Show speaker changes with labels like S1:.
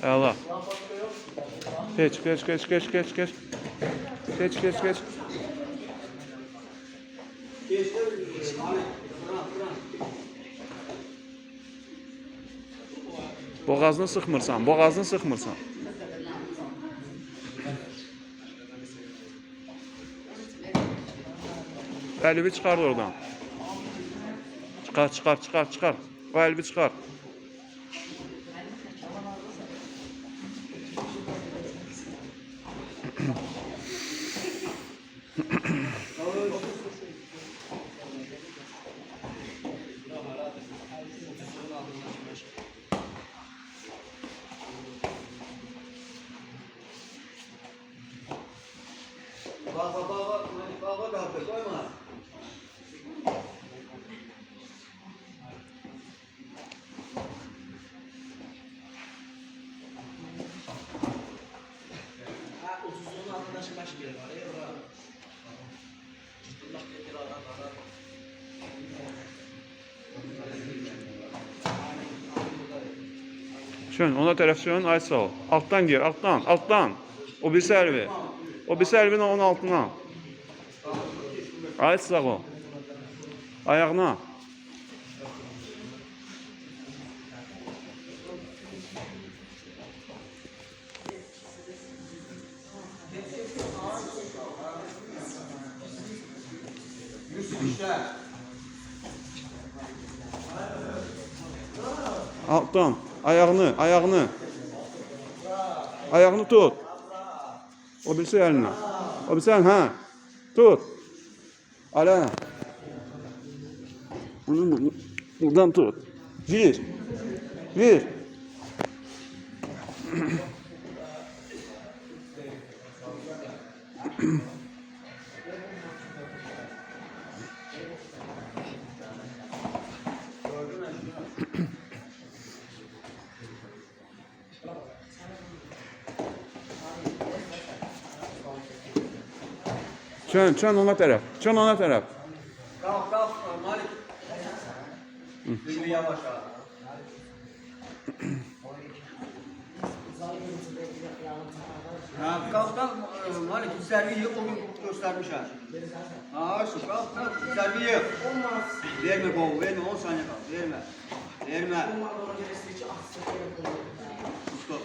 S1: Əla. Geç. Geç. Boğazını sıxmırsan. Əlbi çıxar oradan. Çıxar. O əlbi çıxar.
S2: Baba kalktı, koyma. Otuzluğun arkadaşı baş bir var ya, orada. Ciddilik getir ara.
S1: Şön, ona tərəf şön, ay sağ ol. Altdan gir, alttan. O birisi əlbi. O birisi əlbini onun altına. Ay sağ ol. Ayağına. Alttan. Ayağını. Ayağını tut. O birisi eline. O birisi eline. Ha. Tut. Ala. Bunu buradan tut. Vir. Çön ona tərəf.
S2: Kalk, Malik. Bir yavaş abi. Kalk, Malik, servi yok, o gün göstermiş ha. Kalk, servi yok. Verme kol, verme, 10 saniye kal, verme. Stop.